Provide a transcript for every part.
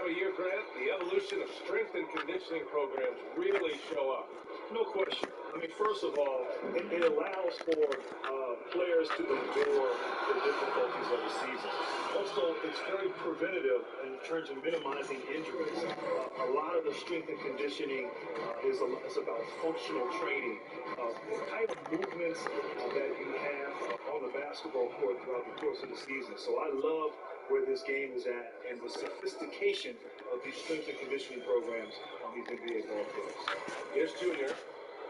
time of year, Grant, the evolution of strength and conditioning programs really show up. No question. I mean, first of all, it allows for players to endure the difficulties of the season. Also, it's very preventative in terms of minimizing injuries. A lot of the strength and conditioning is about functional training, the type of movements that you have on the basketball court throughout the course of the season. So I love where this game is at and the sophistication of these strength and conditioning programs on these NBA ball players. Here's Junior,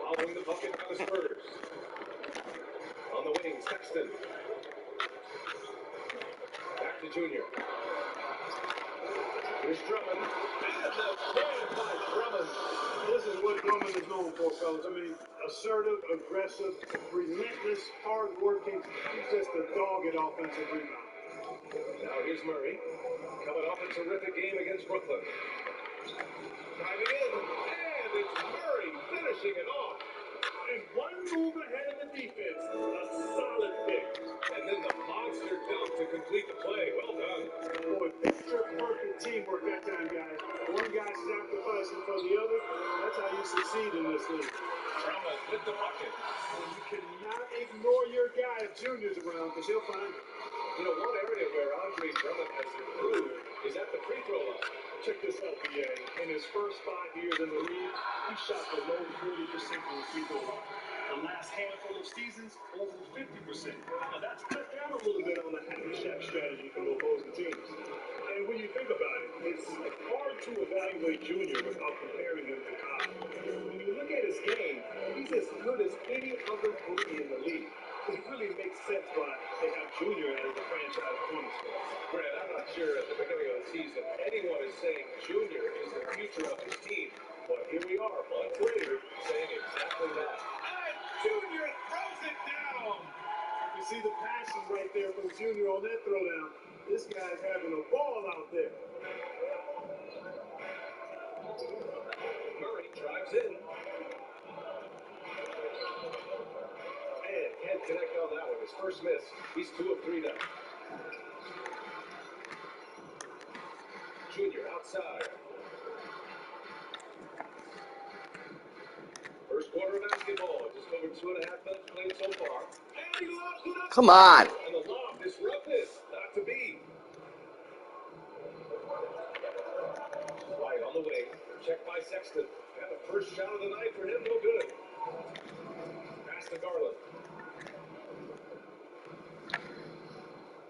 following the bucket by the Spurs. On the wing, Sexton. Back to Junior. Here's Drummond. And the slam by Drummond. This is what Drummond is known for, fellas. I mean, assertive, aggressive, relentless, hard-working. He's just a dog at offensive rebound. Now here's Murray, coming off a terrific game against Brooklyn. Driving in, and it's Murray finishing it off. And one move ahead of the defense, a solid pick. And then the monster dunk to complete the play. Well done. Boy, picture-perfect teamwork that time, guys. One guy sacrificing for the other. That's how you succeed in this league. Drummond with the bucket. And you cannot ignore your guy if Junior's around, because he'll find it. You know, one area where Andre Drummond has improved is at the free throw line. Check this out, BA. In his first 5 years in the league, he shot below 40% from the free throw line. The last handful of seasons, over 50%. Now, that's cut down a little bit on the happy shack strategy from opposing teams. And when you think about it, it's hard to evaluate Junior without comparing him to Kyle. When you look at his game, he's as good as any other rookie in the league. It really makes sense why they have Junior as the franchise cornerstone. Grant, I'm not sure at the beginning of the season anyone is saying Junior is the future of his team. But here we are, months later, saying exactly that. And Junior throws it down. You see the passion right there from Junior on that throwdown. This guy's having a ball out there. Murray drives in. And can't connect on that one. His first miss. He's 2 of 3 now. Junior outside. First quarter of basketball. Just over 2.5 minutes played so far. And he lobs it up. Come on. And the lob disrupted. Not to be. White on the wing. Checked by Sexton. And the first shot of the night for him. No good. Pass to Garland.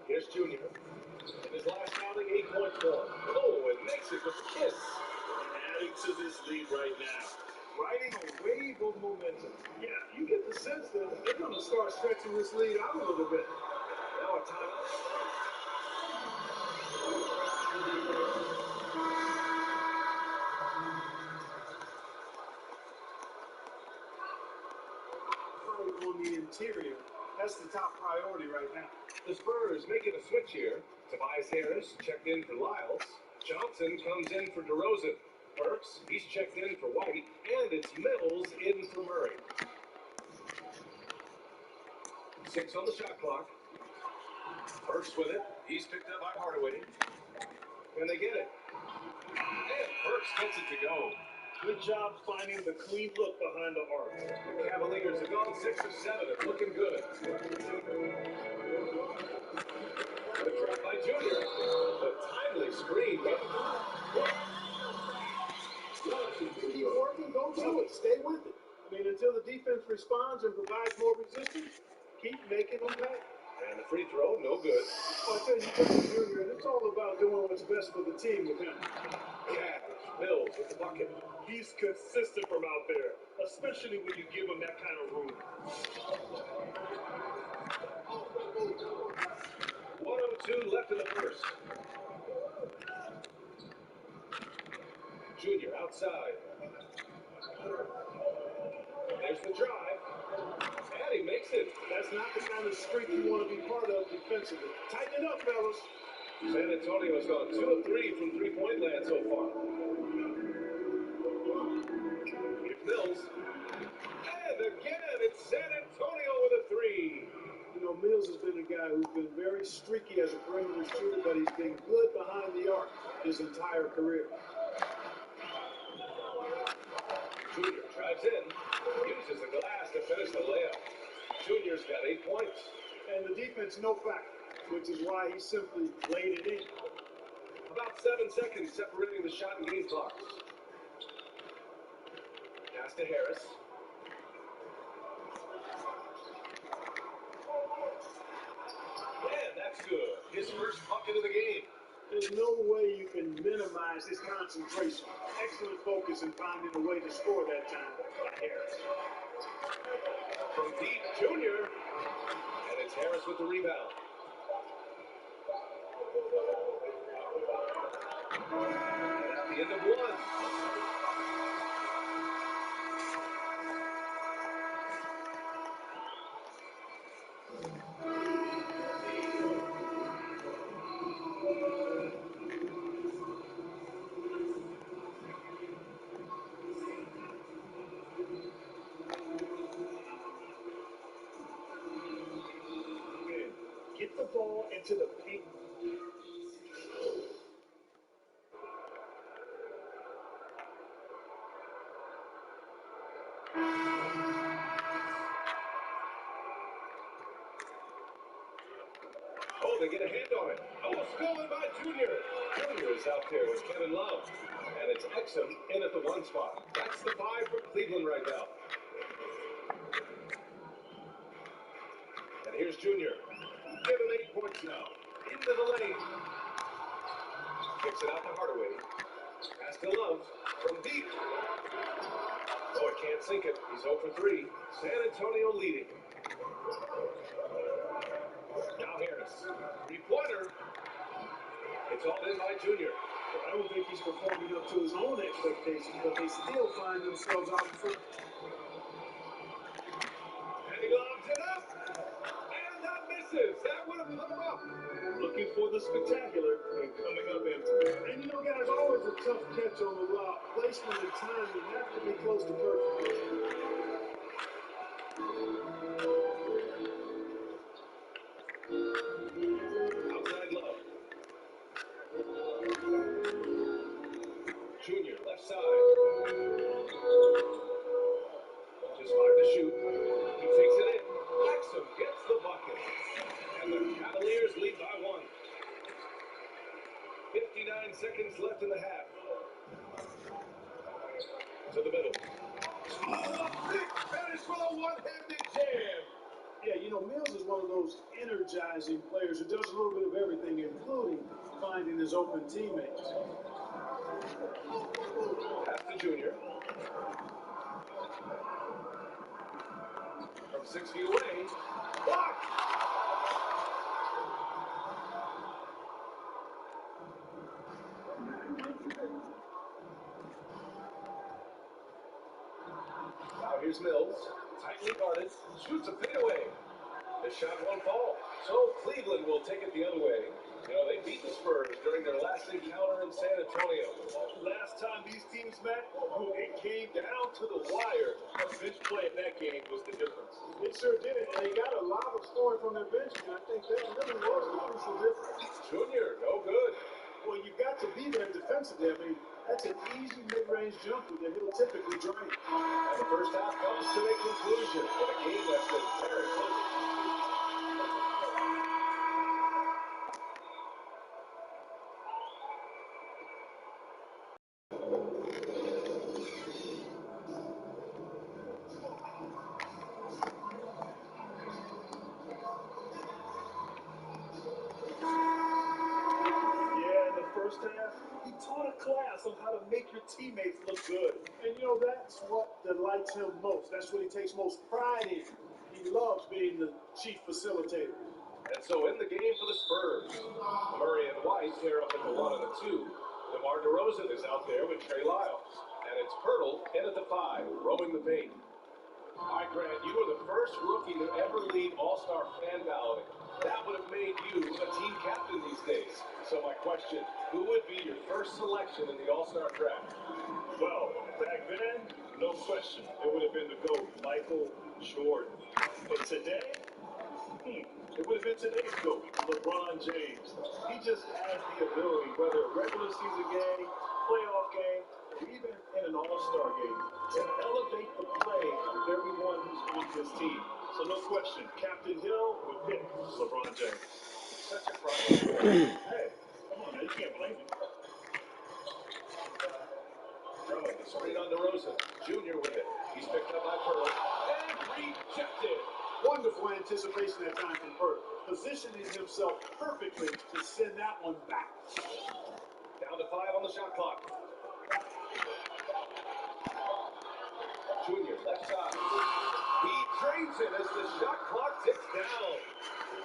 Here's Junior. In his last outing, 8-point form. Oh, and makes it with a kiss. Adding to this lead right now. Riding a wave of momentum. Yeah, you get the sense that they're going to start stretching this lead out a little bit. Now a timeout. On the interior, that's the top priority right now. The Spurs making a switch here. Tobias Harris checked in for Lyles. Johnson comes in for DeRozan. Burks, he's checked in for White. And it's Mills in for Murray. 6 on the shot clock. Burks with it. He's picked up by Hardaway. And they get it. And Burks gets it to go. Good job finding the clean look behind the arc. The Cavaliers have gone 6 of 7 and looking good. The drop by Junior. The timely screen. Keep working, don't do it. Stay with it. I mean, until the defense responds and provides more resistance, keep making them pay. And the free throw, no good. I tell you, Coach Junior, and it's all about doing what's best for the team with him. Yeah, Mills with the bucket. He's consistent from out there, especially when you give him that kind of room. 1:02 left in the first. Junior outside. There's the drive. And he makes it. That's not the kind of streak you want to be part of defensively. Tighten it up, fellas. San Antonio's gone 2 of 3 from three-point land so far. Here's Mills. And again, it's San Antonio with a 3. You know, Mills has been a guy who's been very streaky as a perimeter shooter, but he's been good behind the arc. His his entire career. Junior drives in, uses the glass to finish the layup. Junior's got 8 points. And the defense no factor, which is why he simply laid it in. About 7 seconds separating the shot and game clocks. Pass to Harris. And that's good. His first bucket of the game. There's no way you can minimize his concentration. Excellent focus in finding a way to score that time by Harris. From deep, Junior. And it's Harris with the rebound. And at the end of one. Get the ball into the paint. Oh, they get a hand on it. Oh, stolen by Junior. Junior is out there with Kevin Love. And it's Exum in at the 1 spot. That's the 5 for Cleveland right now. And here's Junior. Give him 8 points now. Into the lane. Kicks it out to Hardaway. Pass to Love. From deep. Oh, it can't sink it. He's 0 for 3. San Antonio leading. Now Harris. 3-pointer. It's all in by Junior. I don't think he's performing up to his own expectations, but they still find themselves out in front. And he lobs it up. And that misses. That would have put him up. Looking for the spectacular and coming up empty. And you know, guys, always a tough catch on the lob. Placement and timing have to be close to perfect. Outside Love. Junior, left side. Just 5 to shoot. He takes it in. Exum gets the bucket. And the Cavaliers lead by 1. 59 seconds left in the half. To the middle. Big finish with a one-handed jam. Yeah, you know, Mills is one of those energizing players who does a little bit of everything, including finding his open teammates. Pass to Junior. From 6 feet away. Blocked. Now here's Mills. Tightly guarded. Shoots a fadeaway. The shot won't fall. So Cleveland will take it the other way. You know, they beat the Spurs during their last encounter in San Antonio. Last time these teams met, it came down to the wire. The bench play in that game was the difference. It sure did, and they got a lot of scoring from their bench, and I think that really was the crucial difference. Junior, no good. Well, you've got to be there defensively. I mean, that's an easy mid-range jumper that he'll typically drain. And the first half comes to a conclusion with a game that's been very close. First half, he taught a class on how to make your teammates look good. And you know, that's what delights him most. That's what he takes most pride in. He loves being the chief facilitator. And so in the game for the Spurs, Murray and White pair up at the 1 and the 2. MR.DeRozan is out there with Trey Lyles. And it's Pirtle in at the 5, roaming the paint. All right, Grant, you were the first rookie to ever lead All-Star fan balloting. That would have made you a team captain these days. So my question, who would be your first selection in the All-Star draft? Well, back then, no question. It would have been the GOAT, Michael Jordan. But today, It would have been today's GOAT, LeBron James. He just has the ability, whether a regular season game, playoff game, or even in an all-star game, to elevate the play of everyone who's on his team. So no question, Captain Hill would pick LeBron James. Such a problem. Hey, come on, man, you can't blame him. Drummond, the screen on DeRozan. Junior with it. He's picked up by Pearl. And rejected. Wonderful anticipation that time from Perk, positioning himself perfectly to send that one back. Down to 5 on the shot clock. Junior, left side. He trades it as the shot clock ticks down.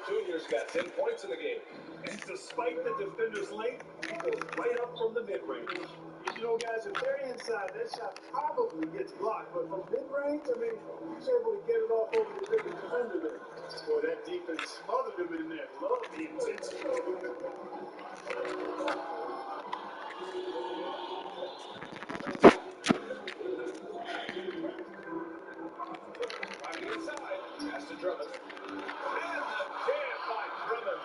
Junior's got 10 points in the game. And despite the defender's length, he goes right up from the mid-range. You know, guys, if they're inside, that shot probably gets blocked. But from mid-range, I mean, he's able to get it off over the bigger defender there. Boy, that defense smothered him in there. Love the intensity. Driving inside. Pass to Drummond. And the jam by Drummond.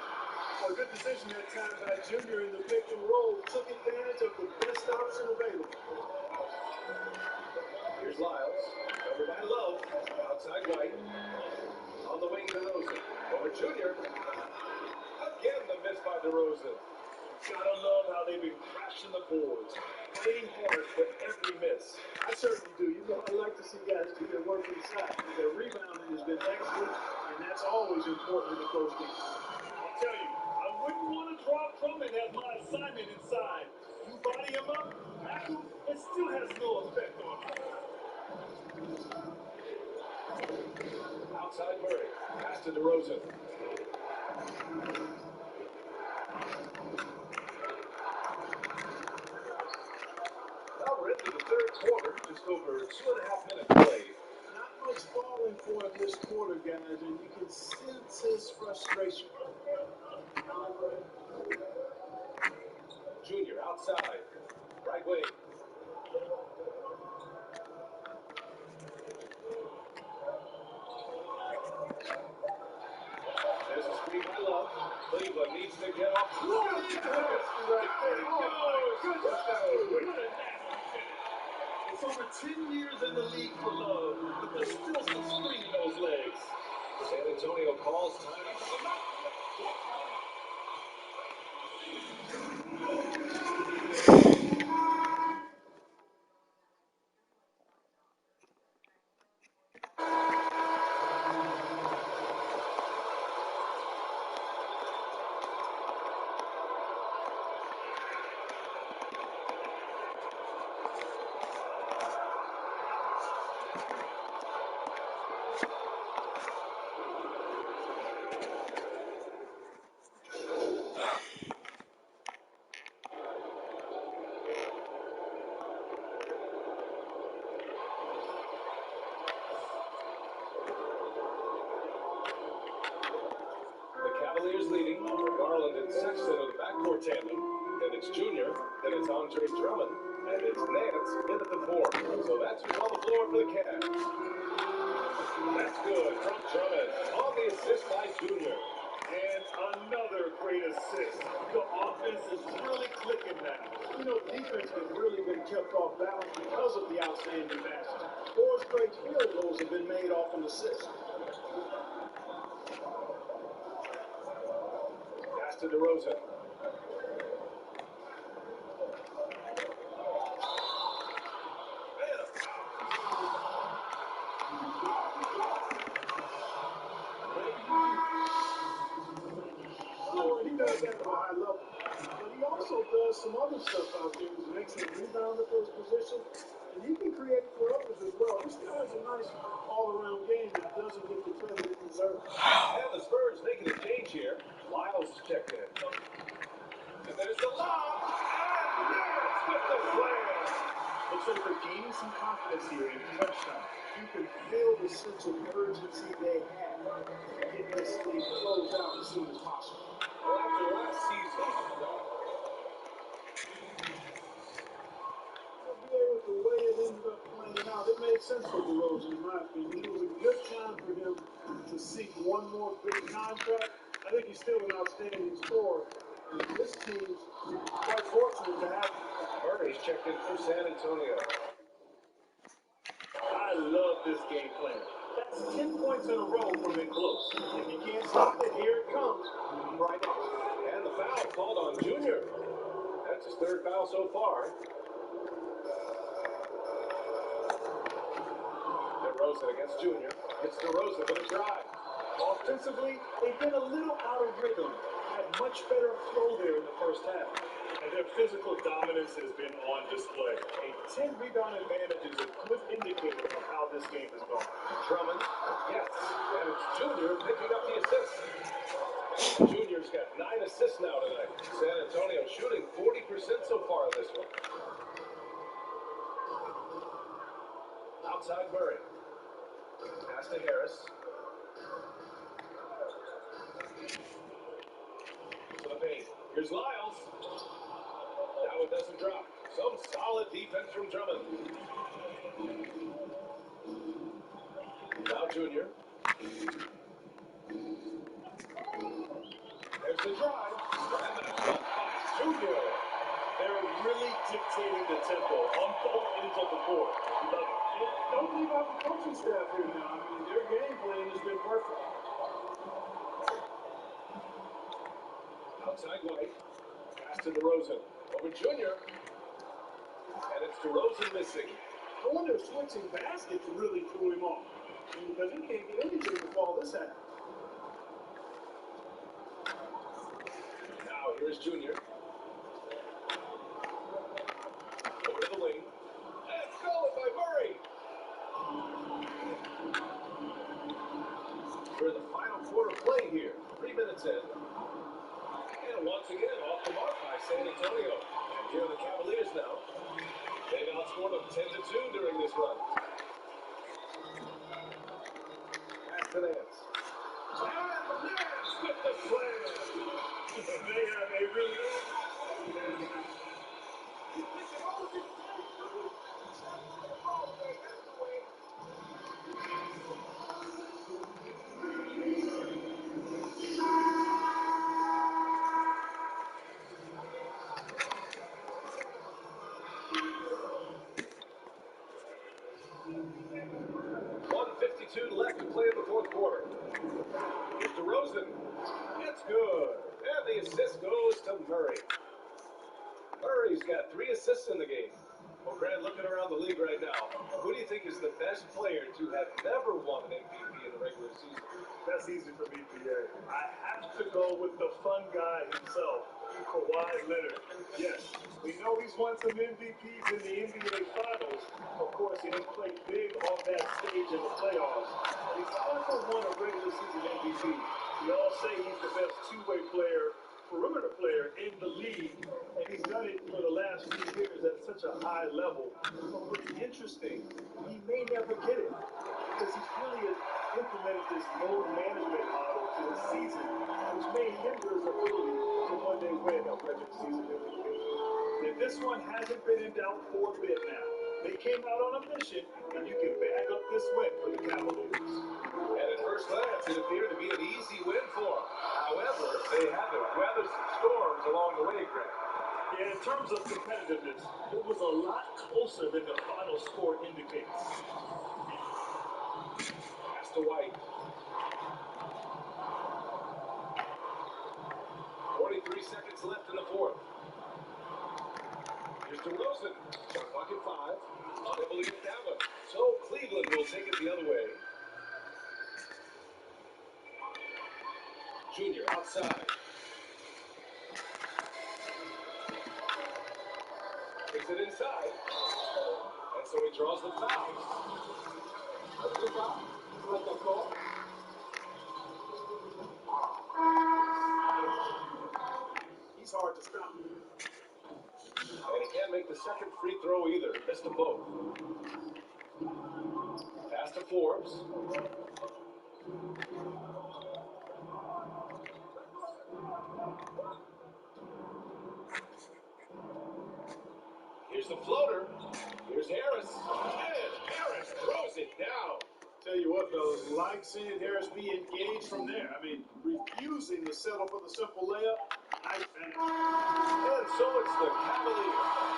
A good decision that time by Junior in the pick and roll. Took advantage of the best option available. Here's Lyles. Covered by Love. Outside White. On the wing, DeRozan. Over Junior. Again, the miss by DeRozan. Gotta love how they've been crashing the boards. Playing hard for every miss. I certainly do. You know, I like to see guys do their work inside. Their rebounding has been excellent, and that's always important in the close game. I'll tell you, I wouldn't want to drop Drummond as my assignment inside. You body him up, back him, it still has no effect on him. Outside Murray. Pass to DeRozan. Now we're into the third quarter. Just over 2.5 minutes played. Not much falling for him this quarter, guys, and you can sense his frustration. Junior outside. Right wing. There's a screen by Love. Cleveland needs to get off. Oh, my goodness, that was good. It's over 10 years in the league for Love, but there's still some spring in those legs. San Antonio calls time. Cavaliers leading. Garland and Sexton are the backcourt tandem. Then it's Junior. Then it's Andre Drummond. And it's Nance in at the 4. So that's who's on the floor for the Cavs. That's good from Drummond. On the assist by Junior. And another great assist. The offense is really clicking now. You know, defense has really been kept off balance because of the outstanding passes. 4 straight field goals have been made off an assist. Pass to DeRozan. He does that at a high level. But he also does some other stuff out there. He's an excellent rebounder for his position. And he can create for others as well. This guy has a nice all-around game that doesn't get the credit it deserves. And the Spurs making a change here. Lyles checked in. And there's the lob. And Nance with the slam. Looks like they're gaining some confidence here in crunch time. You can feel the sense of urgency they have to get this thing closed out as soon as possible. Well, after last season, With the way it ended up playing out, it made sense for DeRozan, in my opinion. It was a good time for him to seek one more big contract. I think he's still an outstanding scorer. And this team's quite fortunate to have him. Murray's checked in for San Antonio. I love this game plan. That's 10 points in a row from in close. If you can't stop it, here it comes. Right on. And the foul called on Junior. That's his third foul so far. DeRozan against Junior. It's DeRozan for the drive. Offensively, they've been a little out of rhythm. Had much better flow there in the first half. And their physical dominance has been on display. A 10-rebound advantage is a good indicator of how this game is going. Drummond, yes, and it's Junior picking up the assist. Junior's got 9 assists now tonight. San Antonio shooting 40% so far in this one. Outside Murray. Pass to Harris. To the paint. Here's Lyles. That one doesn't drop. Some solid defense from Drummond. Now Junior. There's the drive. And the shot by Junior. They're really dictating the tempo on both ends of the court. Love it. And don't leave out the coaching staff here now. I mean, their game plan has been perfect. Outside White. Pass to DeRozan. Over Junior. And it's DeRozan missing. I wonder if switching baskets really threw him off. Because he can't get anything to fall this half. Now here's Junior. Over to the wing. And stolen by Murray. For the final quarter play here. 3 minutes in. And once again, off the mark by San Antonio. And here are the Cavaliers now. They've outscored them 10-2 during this run. Pass to Nance. And Nance with the slam. They have a really... 1:52 left to play in the fourth quarter. Here's DeRozan. It's good. And the assist goes to Murray. Murray's got 3 assists in the game. Well, Grant, looking around the league right now, who do you think is the best player to have never won an MVP in the regular season? That's easy for me, PA. I have to go with the fun guy himself, Kawhi Leonard. Yes, we know he's won some MVPs in the NBA Finals. Of course, he didn't play big on that stage in the playoffs. He's never won a regular season MVP. We all say he's the best two-way player, perimeter player in the league, and he's done it for the last few years at such a high level. But what's interesting, he may never get it because he's really implemented this load management model to the season, which may hinder his ability to one day win a regular season MVP. And this one hasn't been in doubt for a bit now. They came out on a mission, and you can back up this win for the Cavaliers. And at first glance, it appeared to be an easy win for them. However, they had to weather some storms along the way, Greg. Yeah, in terms of competitiveness, it was a lot closer than the final score indicates. Pass to White. 43 seconds left in the fourth. Here's DeRozan. Shot clock at 5. Unable to get that one. So Cleveland will take it the other way. Junior outside. Takes it inside. And so he draws the foul. What's the foul? What's the call? He's hard to stop. And he can't make the second free throw either. Missed them both. Pass to Forbes. Here's the floater. Here's Harris. And Harris throws it down. Tell you what, fellas, like seeing Harris be engaged from there. I mean, refusing to settle for the simple layup. Nice finish. And so it's the Cavaliers.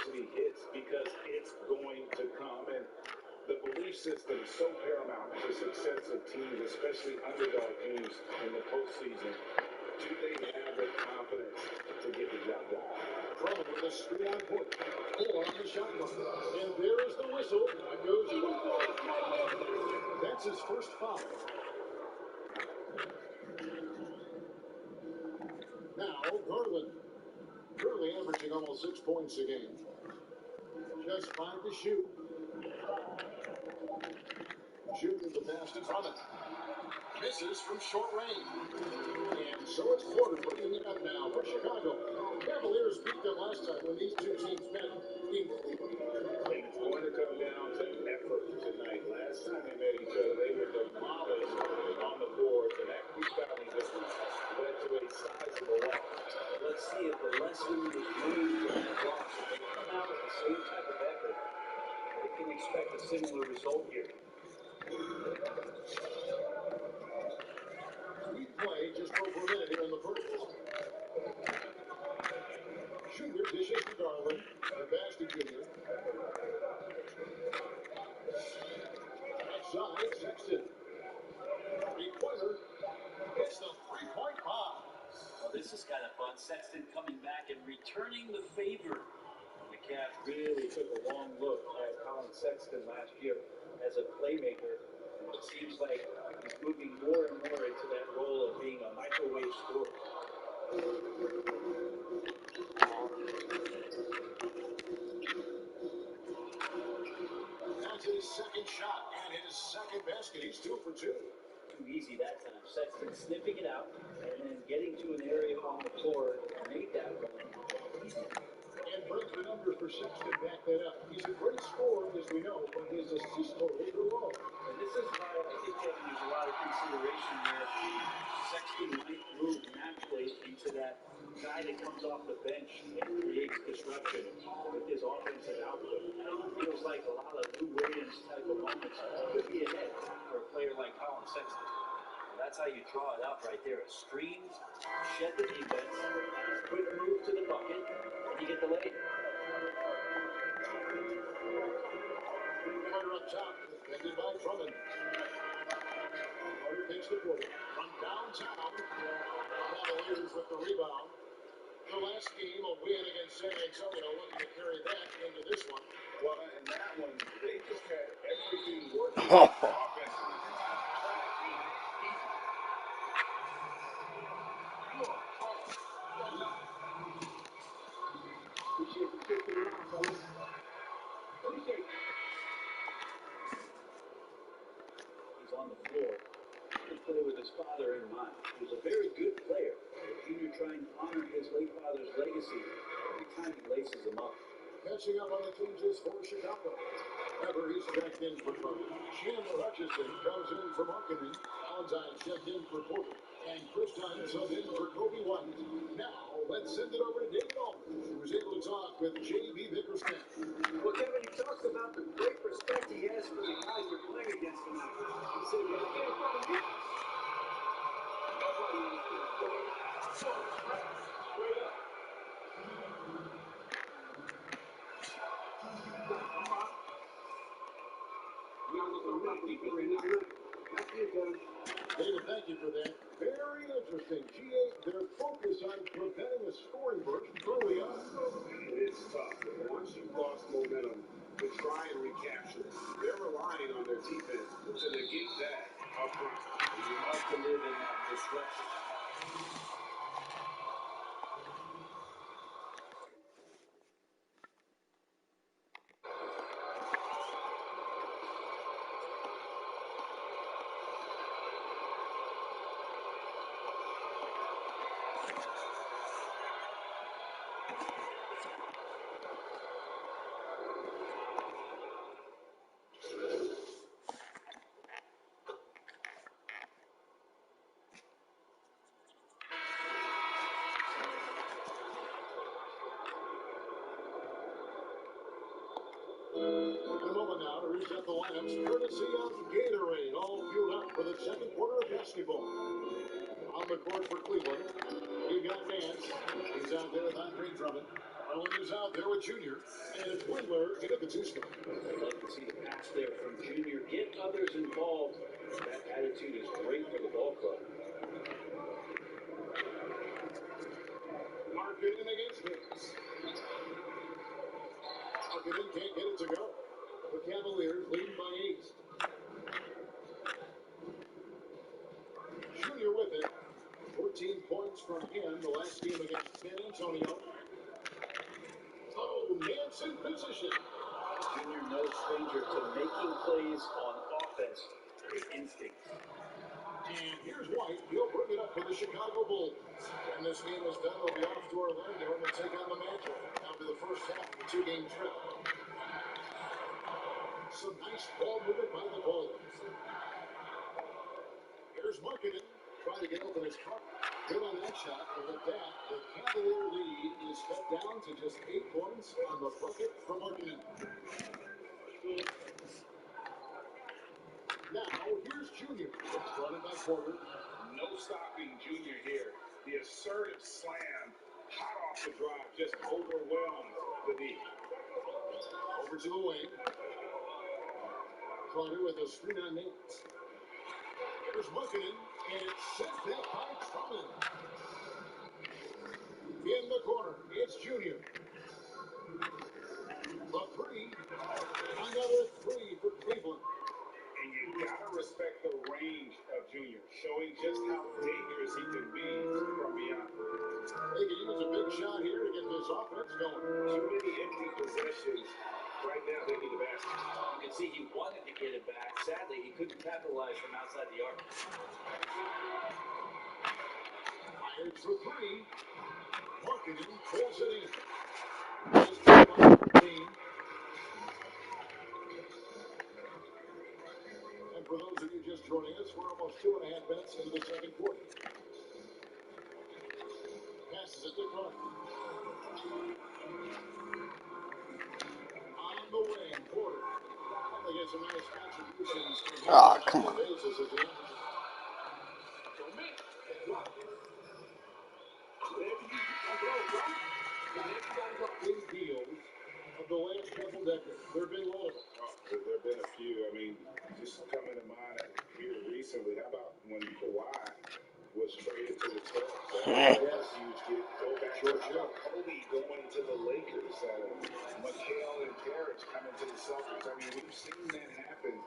adversity hits because it's going to come. And the belief system is so paramount to success of teams, especially underdog teams in the postseason. Do they have the confidence to get the job done? Drummond with a straight-on put. 4 on the shot clock. And there is the whistle. That goes. That's his first foul. Now, Garland. Currently averaging almost 6 points a game. Just 5 to shoot. Shooting the pass to Drummond. Misses from short range. And so it's Porter bringing it up now for Chicago. Cavaliers beat them last time when these two teams met in Cleveland. And it's going to come down to effort tonight. Last time they met each other, they were demolished on the boards, and that rebounding difference led to a sizable loss. Let's see if the lesson is learned from that loss. If they come out with the same type of effort, they can expect a similar result here. We play just over a minute here in the first. Sugar dishes to Garland. The pass to Junior. Outside, Sexton. Three-pointer. It's the three-point bomb. Well, this is kind of fun. Sexton coming back and returning the favor. The Cavs really took a long look at Colin Sexton last year as a playmaker. It seems like he's moving more and more into that role of being a microwave scorer. That's his second shot and his second basket. He's 2 for 2. Too easy that time. Sexton sniffing it out and then getting to an area on the floor and made that one easy. And brings the numbers for Sexton back that up. He's a great scorer, as we know, but his assist total is low. And this is why I think that there's a lot of consideration where Sexton might move naturally into that guy that comes off the bench and creates disruption with his offensive output. It feels like a lot of Lou Williams type of moments could be ahead for a player like Colin Sexton. And that's how you draw it up right there. Screens, shed the defense, quick move to the bucket, and you get the lay. Carter up top, defended by Drummond. Carter takes the quarter from downtown. Cavaliers with the rebound. The last game, a win against San Antonio, looking to carry that into this one. Well, in that one, they just had everything working offensively. He's on the floor. He played with his father in mind. He was a very good player. Junior trying to honor his late father's legacy every time he laces him up. Catching up on the changes for Chicago. Ever he's checked in for Carter. Chandler Hutchison comes in for Marketing. Valentine checked in for Porter. And Chris Dunn subbed in for Kobe White. Now, let's send it over to David Aldridge, who was able to talk with J.B. Bickerstaff. Well, Kevin, he talks about the great respect he has for the guys they're playing against tonight. He said, when they came from him, nobody was going straight up. We are the right people in this room. Thank you, Kevin. David, thank you for that. Very interesting. GA, their focus on preventing a scoring burst early on. It's tough. Once you've lost momentum, to try and recapture it. They're relying on their defense to negate that up front. You have to live in that disruption. A moment now to reset the lineups, courtesy of Gatorade, all fueled up for the second quarter of basketball. On the court for Cleveland, you got Nance. He's out there with Andre Drummond. Arlen is out there with Junior, and it's Windler in at the two-spot. I'd love to see the pass there from Junior. Get others involved. That attitude is great for the ball club. Marketing against Hicks. Marketing can't get it to go. The Cavaliers lead by 8. Junior with it. 14 points from him the last game against San Antonio. Oh, Nance in position. Junior, no stranger to making plays on offense. Great instincts. And here's White. He'll bring it up for the Chicago Bulls. When this game is done, they'll be off to Orlando and they'll take on the Magic after the first half of the two-game trip. Some nice ball movement by the Bulls. Here's Marketing. Trying to get open his car. Good on that shot. And with that, the Cavalier lead is cut down to just 8 points on the bucket from Marketing. Now, here's Junior. Running by Porter. No stopping Junior here. The assertive slam, hot off the drive, just overwhelmed the D. Over to the wing. Carter with a screen on Nate. Here's Marketing, and it's sent back by Drummond. In the corner, it's Junior. A three. Another three for Cleveland. And you gotta respect the range of Junior, showing just how dangerous he can be from beyond. They can use a big shot here to get this offense going. Too many empty possessions. Right now, they need a basket. You can see he wanted to get it back. Sadly, he couldn't capitalize from outside the arc. Fired for three. Marketing pulls it in. Just 2-13. And for those of you just joining us, we're almost 2.5 minutes into the second quarter. Passes it to Carter. On the wing, Porter. They get some nice contributions from him on a Come on. basis as the big deals of the last couple decades. There have been a lot of them. There have been a few. I mean, just coming to mind here recently. How about when Kawhi was traded to the Spurs? That was a huge get. Go back to Kobe going to the Lakers. McHale and Parrish coming to the Celtics. I mean, we've seen that happen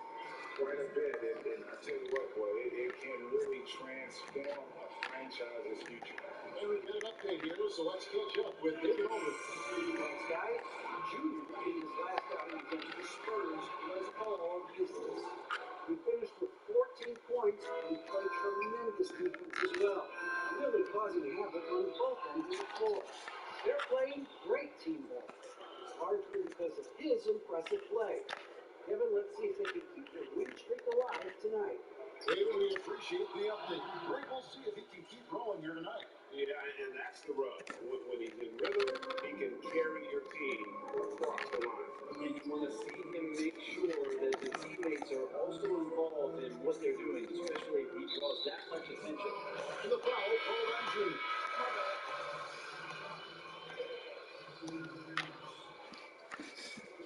quite a bit. And I tell you what, boy, it can really transform a franchise's future. And we've got an update here, so let's catch up with David Aldridge. Thanks, guys. Junior, in his last outing against the Spurs, was all business. He finished with 14 points and played tremendous defense as well, really causing havoc on both ends of the floor. They're playing great team ball. It's largely because of his impressive play. Kevin, let's see if they can keep their win streak alive tonight. David, we appreciate the update. Great, we'll see if he can keep rolling here tonight. Yeah, and that's the rub. When he's in rhythm, he can carry your team across the line. And you want to see him make sure that the teammates are also involved in what they're doing, especially if he draws that much attention. And the foul called on Junior.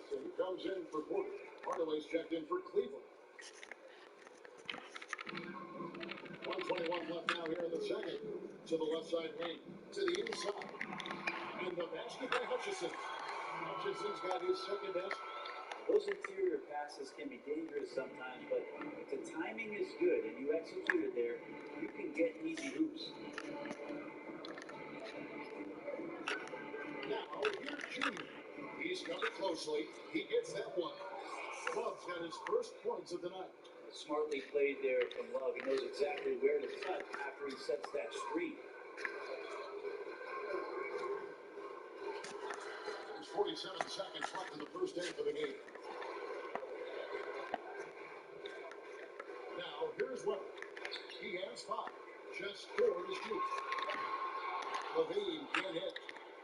So he comes in for Porter. Hardaway's checked in for Cleveland. 1:21 left now here in the second. To the left side wing. To the inside. And the basket by Hutchison. Hutchison's got his second basket. Those interior passes can be dangerous sometimes, but if the timing is good and you execute it there, you can get easy hoops. Now, here's Junior. He's coming closely. He gets that one. Love's got his first points of the night. Smartly played there from Love. He knows exactly where to cut after he sets that screen. There's 47 seconds left in the first half of the game. Now, here's Weber. He has 5. Just 4 to shoot. Levine can't hit.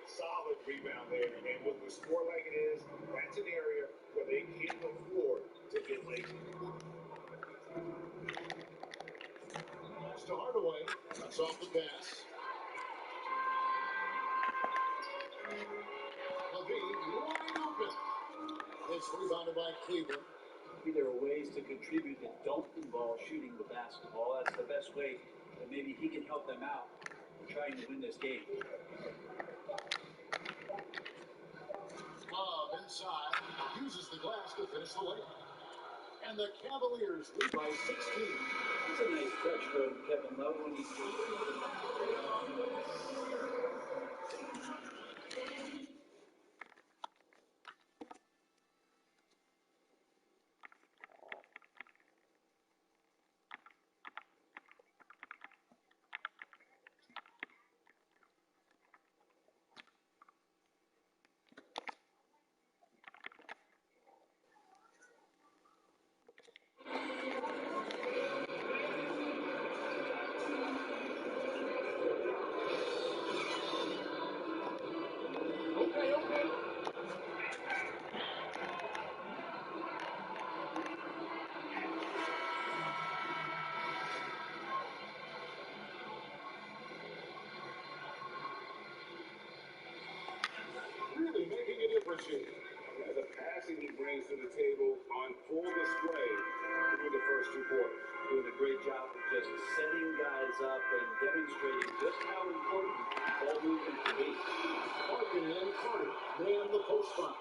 Solid rebound there. And with the score like it is, that's an area where they can't afford to get lazy. Pass to Hardaway. Cuts off the pass. It's rebounded by Cleveland. Maybe there are ways to contribute that don't involve shooting the basketball. That's the best way that maybe he can help them out in trying to win this game. Love inside, uses the glass to finish the layup. And the Cavaliers lead by 16. It's a nice touch from Kevin Love when he Really making a difference here. And the passing he brings to the table on full display through the first 2 quarters. doing a great job of just setting guys up and demonstrating just how important ball movement can be. Larkin and Carter man the post spot.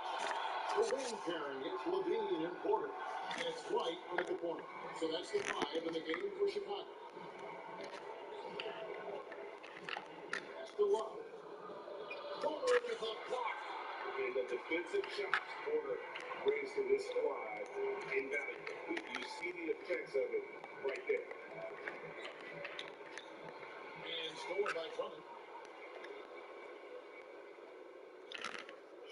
The wing pairing, it's Levine and Porter. And it's White at the corner. So that's the 5 in the game for Chicago. That's the Love. Porter with a block. And the defensive shots Porter brings to this squad invaluable. You see the effects of it right there. And stolen by Drummond.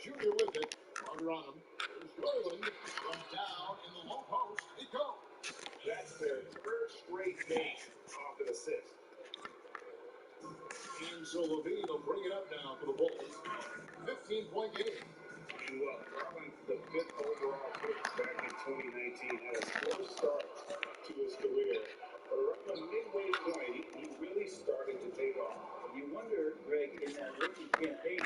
Junior with it. Under on him. There's Garland. Comes down in the low post. It goes. That's their 3rd straight game off an assist. And so Levine will bring it up now for the Bulls. 15-point game. And look, Garland, the 5th overall pick back in 2019, had a slow start to his career. But around the midway point, he really started to take off. You wonder, Greg, in that rookie campaign,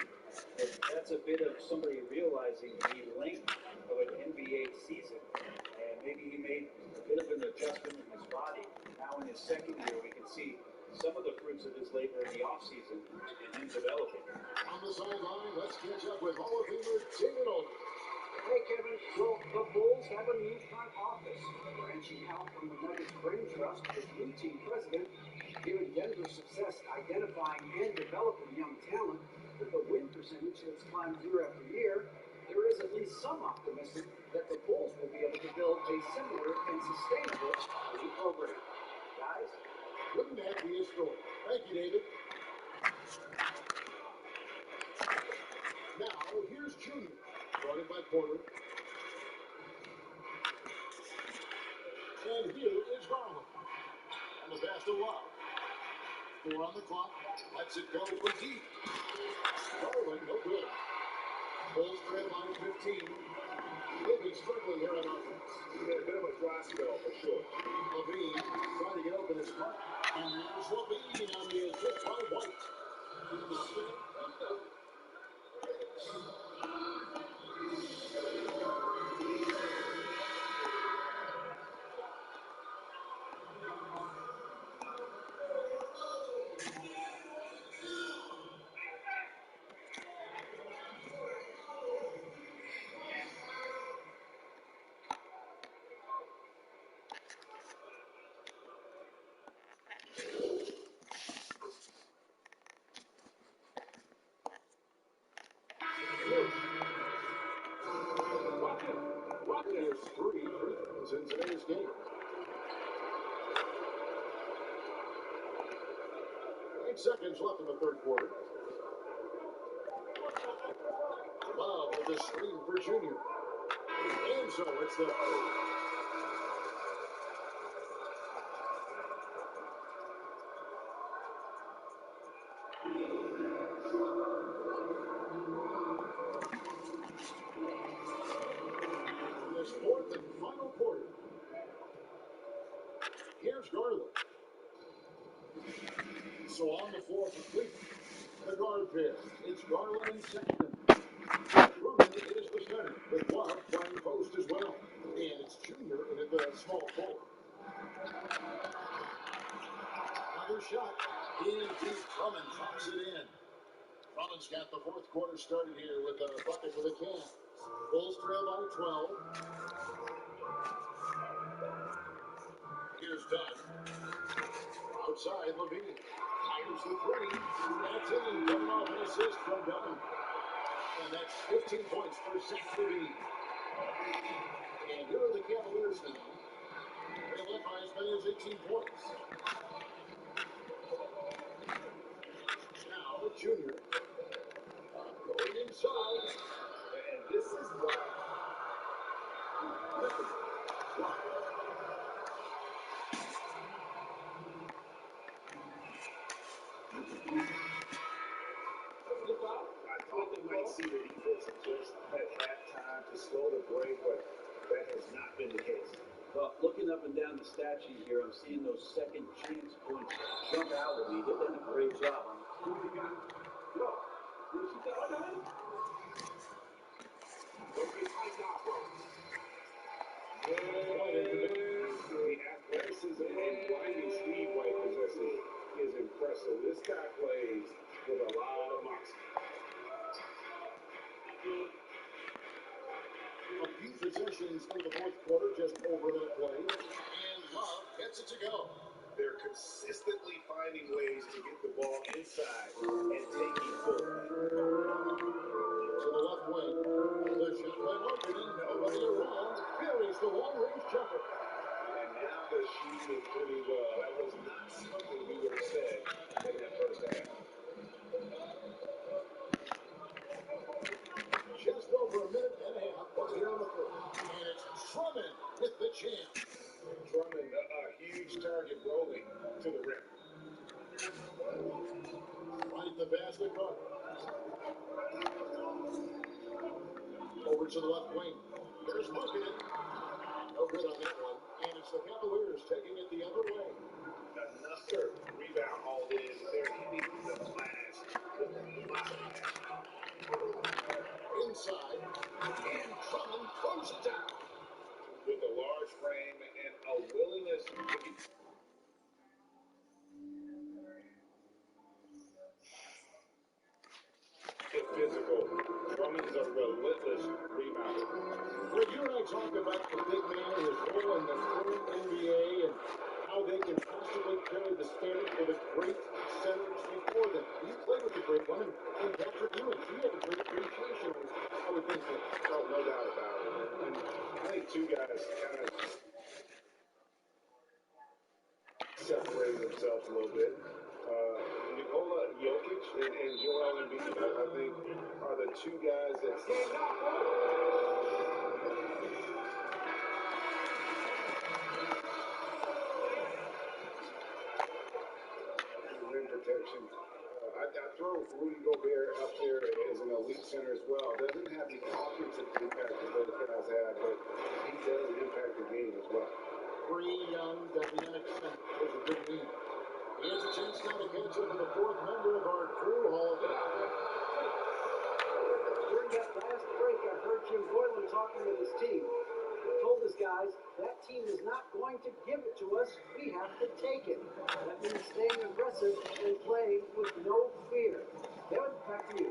if that's a bit of somebody realizing the length of an NBA season. And maybe he made a bit of an adjustment in his body. Now in his 2nd year, we can see some of the fruits of his labor in the offseason and him developing. On the sideline, let's catch up with Hall of Famer David Olden. Hey, Kevin. Well, the Bulls have a new front office. Branching out from the Nuggets Brain Trust as new team president, given Denver's success identifying and developing young talent, with the win percentage that's climbed year after year, there is at least some optimism that the Bulls will be able to build a similar and sustainable new program. Guys? Wouldn't that be a story? Thank you, David. Now, here's Junior. Guarded by Porter. And here is Garland. On the pass to Love. 4 on the clock. Lets it go for deep. Garland, no good. Bulls trail line 15. They've been struggling here on offense. A bit of a dry spell for sure. Levine trying to get open his mark. And there's Levine on the assist by White. There's 3 free throws in today's game. 8 seconds left in the 3rd quarter. Love with the screen for Junior. And so it's the this 4th and final quarter. Here's Garland. So on the floor for Cleveland. The guard pair. It's Garland and Sexton. Drummond is the center, with Love playing post. Allen's got the fourth quarter started here with a bucket for the Cavs. Bulls trail by 12. Here's Dunn. Outside, Levine. Fires the three. That's in. Coming off an assist from Dunn. And that's 15 points for Zach Levine. And here are the Cavaliers now. They led by as many as 18 points. Now, Junior. Going inside. And this is why. I thought they might see the defense adjust at halftime to slow the break, but that has not been the case. Well, looking up and down the stat sheet here, I'm seeing those second chance points jump out at me. They've done a great job on moving on. No, where's the guy? The athleticism and blinding speed White possesses is impressive. This guy plays with a lot of moxie. A few possessions in the fourth quarter, just over that play. And Love gets it to go. They're consistently finding ways to get the ball inside and taking full. To the left wing. The shot by Marketing. Nobody around. Buries the long-range jumper. And now they're shooting it pretty well. That was not something you would have said in that first half. Just over a minute and a half here on the third. And it's Drummond with the jam. Drummond, a huge target rolling to the rim. Right the basket mark. Over to the left wing. There's Marketing. No good on that one. And it's the Cavaliers taking it the other way. Another rebound hauled in. They're hitting the glass with a lot of passion. Inside. And Drummond throws it down. With a large frame and a willingness to get physical. Drummond's a relentless rebounder. When you and I talk about the big man and his role in the current NBA and how they can possibly carry the standard for the great centers before them. You played with the great one, and Patrick Ewing, you have a great appreciation, I would think so. Oh, no doubt about it. And I think two guys kind of separated themselves a little bit. Nikola Jokic and Joel Embiid, I think, are the two guys that rim protection. I throw Rudy Gobert up there as an elite center as well. Doesn't have the offensive impact that those guys have, but he does impact the game as well. Three young, dynamic centers. Those are good need. Here's a chance now to catch up with the fourth member of our crew Hall of Fame. During that last break, I heard Jim Boylan talking with his team. He told his guys, that team is not going to give it to us. We have to take it. That means staying aggressive and playing with no fear. Kevin, back to you.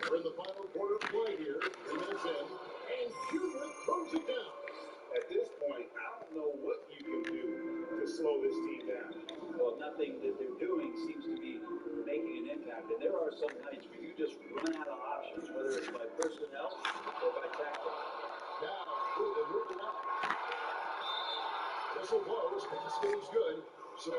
We're in the final quarter of play here. 3 minutes in. And Junior throws it down. At this point, I don't know what you can do to slow this team down. Well, nothing that they're doing seems to be making an impact. And there are some nights where you just run out of options, whether it's by personnel or by tactics. Now, they moved it out. Whistle blows. Basket is good. So,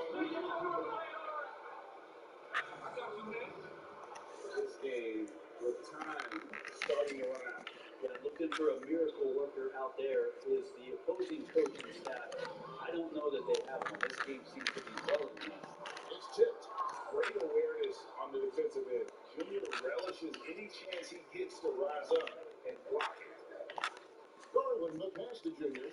This game, with time starting to run out. Yeah, looking for a miracle worker out there is the opposing coaching staff. I don't know that they have one. This game seems to be well enough. it's tipped. Great awareness on the defensive end. Junior relishes any chance he gets to rise up and block it. Garland the pass to Junior.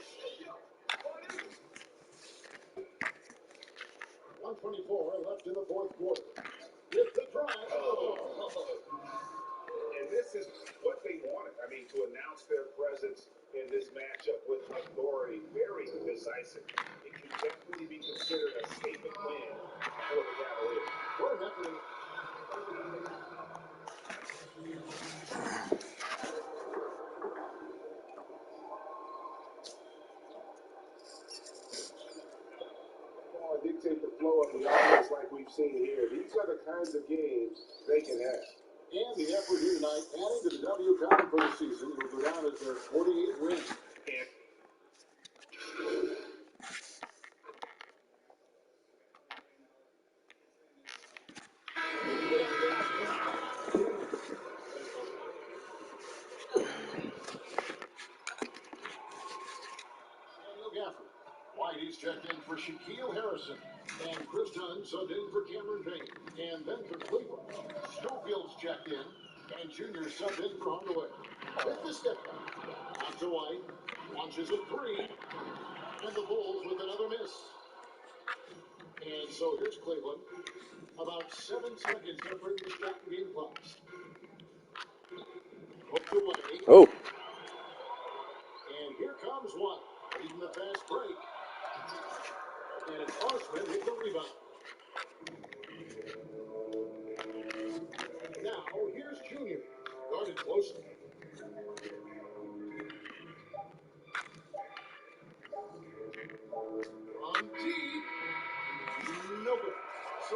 1:24 left in the fourth quarter. With the drive. And this is what they wanted. I mean, to announce their presence in this matchup with authority, very decisive. It can definitely be considered a statement win like we've seen here. These are the kinds of games they can have. And the effort here tonight, adding to the W count for the season, will go down as their 48th win. Whitey's checked in for Shaquille Harrison. And Chris Dunn subbed in for Cameron Payne. And then for Cleveland, Schofield's checked in. And Junior subbed in for Hardaway. With the step back, out to White. Launches a three. And the Bulls with another miss. And so here's Cleveland. About 7 seconds separating the shot and game clocks. Hooked away. Oh. And here comes White. Leading the fast break. And it's Osman with the rebound. Now, here's Junior. Guarded closely. On deep. No good. So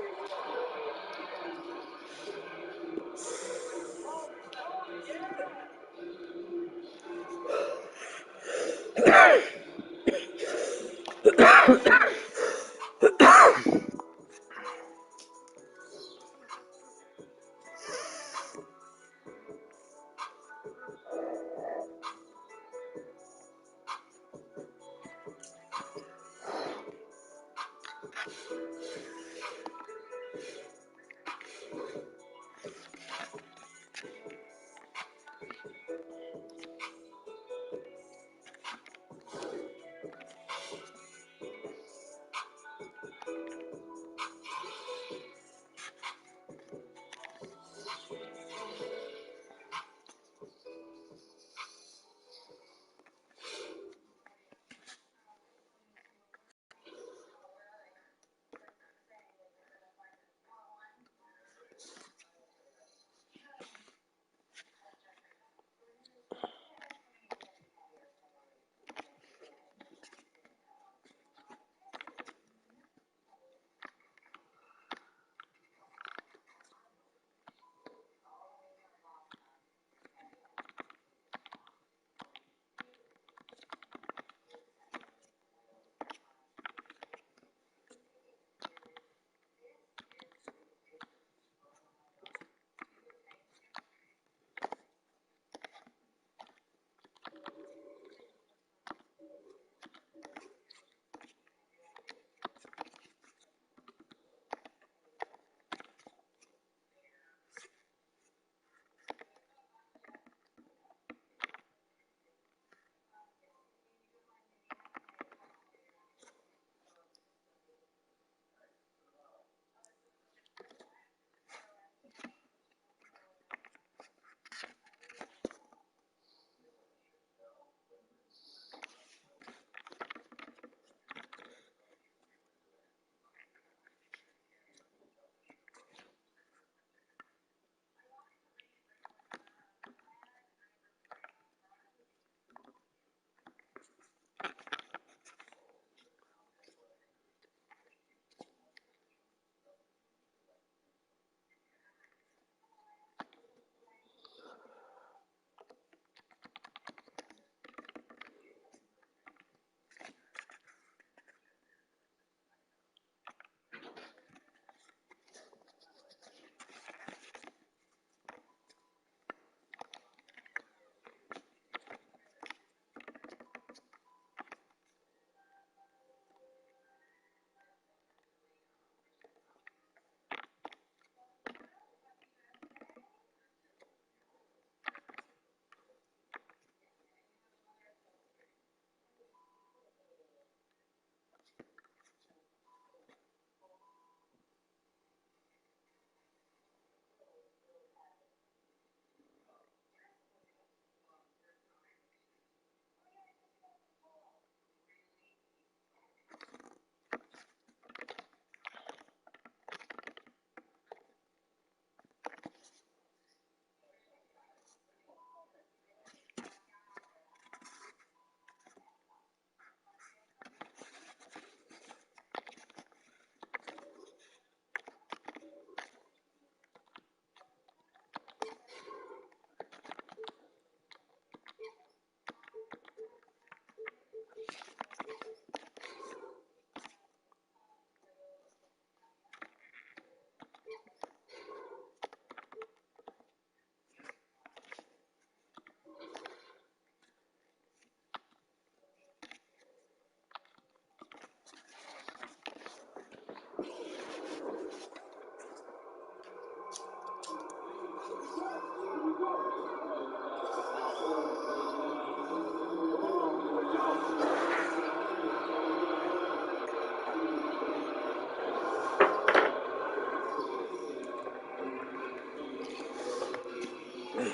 It'll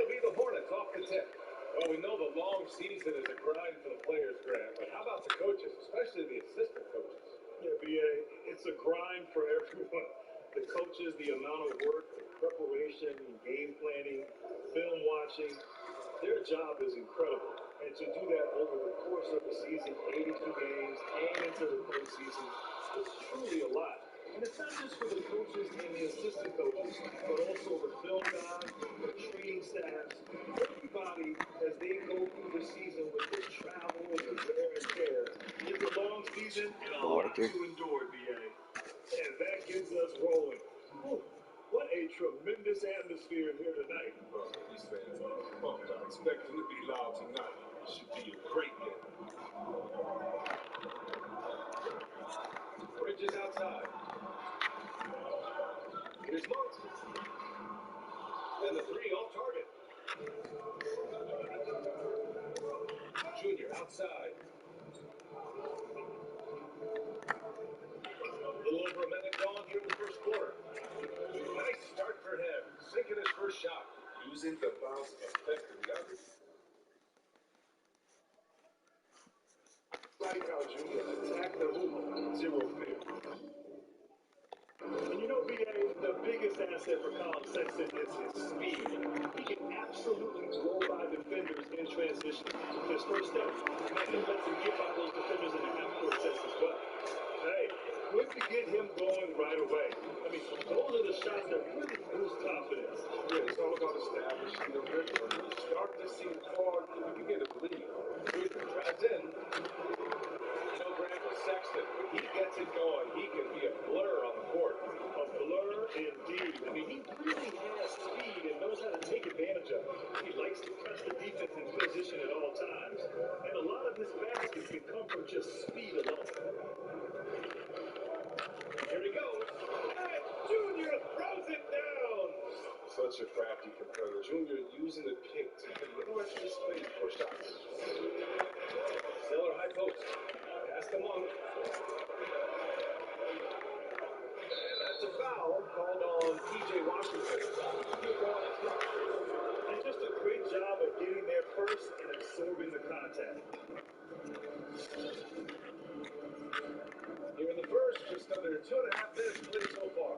be the Hornets off the tip. Well, we know the long season is a grind for the players, Grant, but how about the coaches, especially the assistant coaches? Yeah, BA, it's a grind for everyone. The coaches, the amount of work, the preparation, game planning, film watching, their job is incredible. And to do that over the course of the season, 82 games, and into the postseason, it's truly a lot. And it's not just for the coaches and the assistant coaches, but also the film guys, the training staffs, everybody as they go through the season with the travel, the wear and tear. It's a long season and a lot to endure, BA. And that gets us rolling. Whew, what a tremendous atmosphere here tonight. These fans are pumped. I expect them to be loud tonight. It should be a great game. Bridges outside. Here's Monk. And the three off target. Junior outside. A little over a minute gone here in the first quarter. Nice start for him. Sinking his first shot. Using the bounce effectively. Like how Junior attacked the hoop, zero fear. And you know, BA, the biggest asset for Colin Sexton is his speed. He can absolutely blow by defenders in transition. His first step, and he lets him get by those defenders in the half-court sets as well. Hey, quick to get him going right away. I mean, those are the shots that really boost confidence. Yeah, it's all about establishing the rhythm. When you start to see the card, you begin to believe. Junior drives in. You know, Grant, with Sexton, when he gets it going, he can be a blur on the court. A blur indeed. I mean, he really has speed and knows how to take advantage of it. He likes to catch the defense in position at all times. And a lot of his baskets can come from just speed alone. Here he goes. And Junior throws it down. Such a crafty competitor. Junior using the pick to get a little extra space for shots. Miller high post. Pass to Monk. And that's a foul called on P.J. Washington. And just a great job of getting there first and absorbing the contact. Here in the first, just under 2.5 minutes played so far.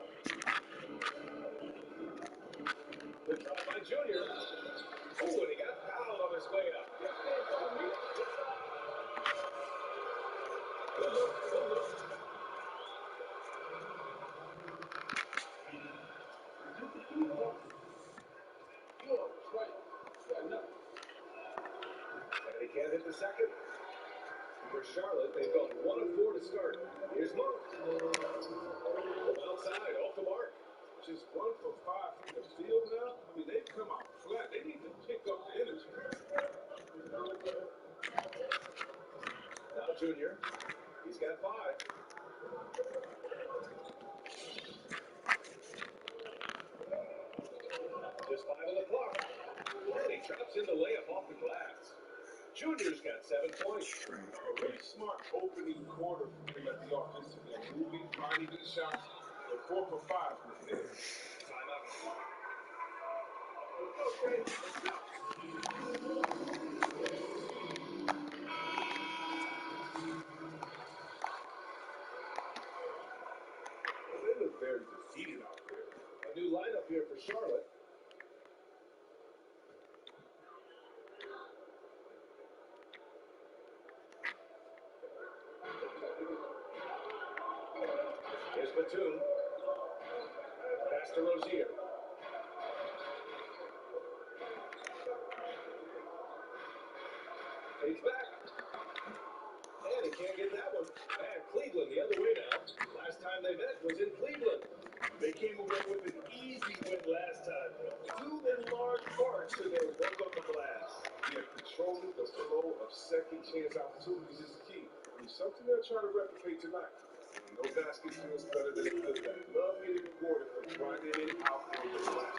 Good try by Junior. Oh, and he got fouled on his way up. Good look, good look. And he can't hit the second. For Charlotte, they've gone 1 of 4 to start. Here's Monk. From outside, off the mark. Just 1 for 5 from the field now. I mean, they've come out flat. They need to pick up the energy. Now Junior. He's got 5. Just 5 on the clock. And he drops in the layup off the glass. Junior's got 7 points. A really smart opening quarter for him at the offensive end. Moving, finding these shots. And 4 for 5 from the field. Timeout. They look very defeated out there. A new lineup here for Charlotte. Here's Batum. Pass to Rozier. He's back. And he can't get that one. And Cleveland the other way now. Last time they met was in Cleveland. They came away with an easy win last time, due in large part to their work on the glass. Yeah, controlling the flow of second chance opportunities is key. And something they'll try to replicate tonight. No No basket feels better than a putback. Love getting rewarded for grinding it out on the glass.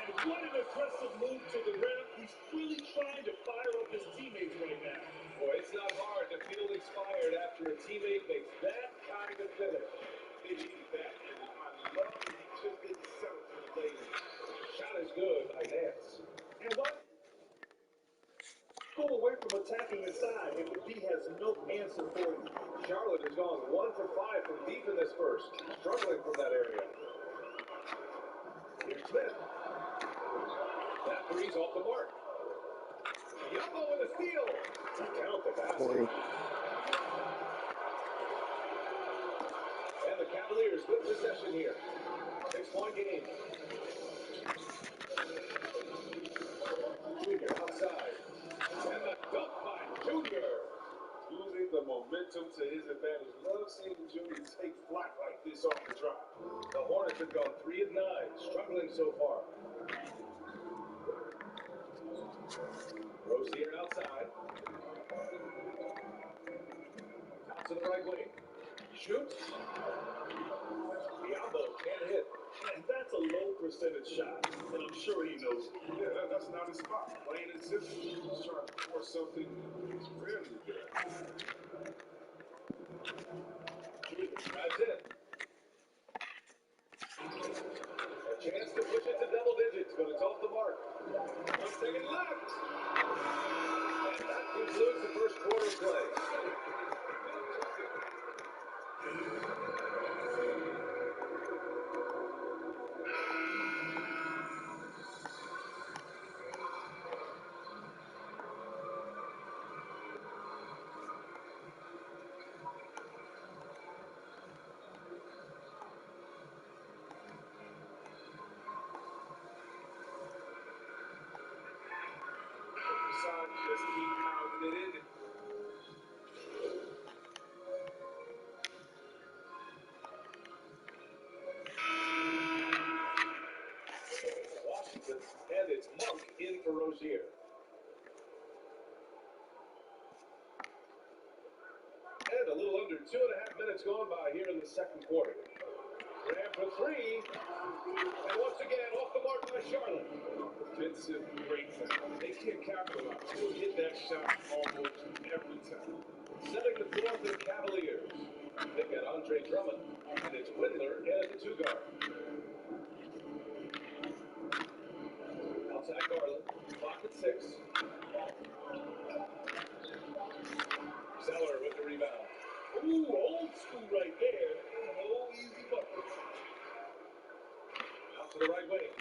And what an aggressive move to the rim. He's really trying to fire up his teammates right now. Boy, it's not hard to feel inspired after a teammate makes that kind of finish. They needed that, and I love that he just didn't settle for the lane. Shot is good by Nance. And what? Go away from attacking inside if the D has no answer for you. Charlotte has gone 1 for 5 from deep in this first, struggling from that area. Here's Smith. That three's off the mark. Yumbo with a steal. Count the basket. And the Cavaliers with possession here. 6-point game. Junior outside. And the dunk by Junior. Using the momentum to his advantage. Love seeing Junior take flight like this off the drop. The Hornets have gone 3 of 9, struggling so far. Rozier outside. Out to the right wing. Shoots. Diablo can't hit. And that's a low percentage shot, and I'm sure he knows it. Yeah, that's not his spot. Plain and simple. He's trying to force something he's rarely good at. Junior drives in. A chance to push it to double digits, but it's off the mark. 1 second left. And that concludes the first quarter play. Side, just keep pounding it in. Washington, and it's Monk in for Rozier. And a little under 2.5 minutes gone by here in the second quarter. Graham for 3. And once again, off the mark by Charlotte. Defensive breakdown. They can't capitalize. He'll hit that shot almost every time. Setting the floor for the Cavaliers. They've got Andre Drummond, and it's Windler in at the 2 guard. Outside Garland, clock at 6. Zeller with the rebound. Ooh, old school right there. No easy bucket. Out to the right wing.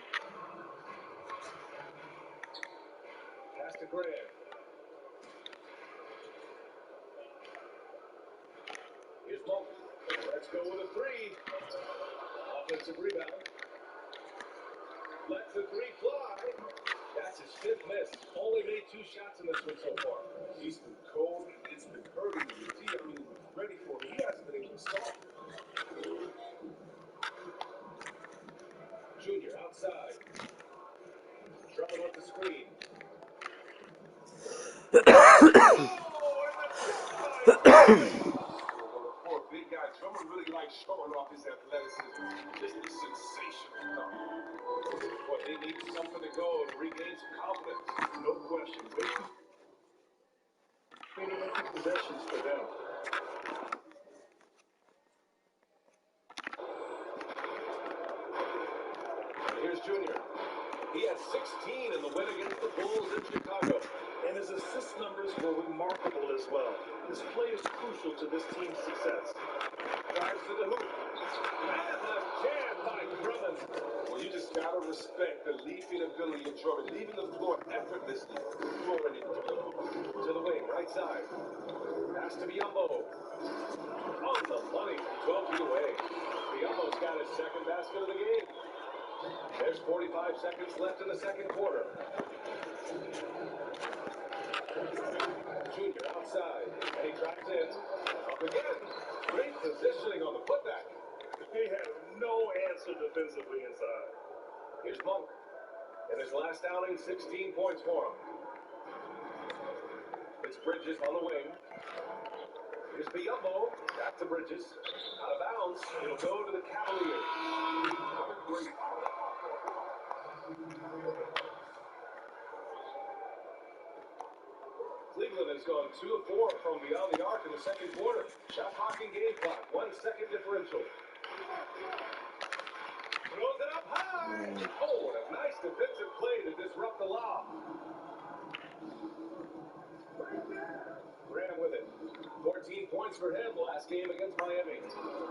Pass to Graham. Here's Monk. Let's go with a 3. Offensive rebound. Lets the 3 fly. That's his 5th miss. Only made 2 shots in this one so far. He's been cold. It's been hurting the D. I mean, ready for it. He hasn't been able to stop. Junior outside. Drummond with the screen. For a big guy, Drummond really likes showing off his athleticism. Just a sensational dunk. Boy, they need something to go and regain some confidence. No question. Possessions for them. Here's Junior. He had 16 in the win against the Bulls in Chicago. And his assist numbers were remarkable as well. His play is crucial to this team's success. Drives to the hoop. And the jam by Drummond. Well, you just gotta respect the leaping ability of Drummond, leaving the floor effortlessly, throwing it To the wing, right side. Pass to Biombo. On the money from 12 feet away. Biombo's got his 2nd basket of the game. There's 45 seconds left in the second quarter. Junior outside. And he drives in. Up again. Great positioning on the putback. They have no answer defensively inside. Here's Monk. In his last outing, 16 points for him. It's Bridges on the wing. Here's Biombo. Back to Bridges. Out of bounds. It'll go to the Cavaliers. What a great Cleveland has gone 2 of 4 from beyond the arc in the second quarter. Shot clock and game clock. 1 second differential. Throws it up high. Oh, what a nice defensive play to disrupt the lob. Graham with it. 14 points for him last game against Miami.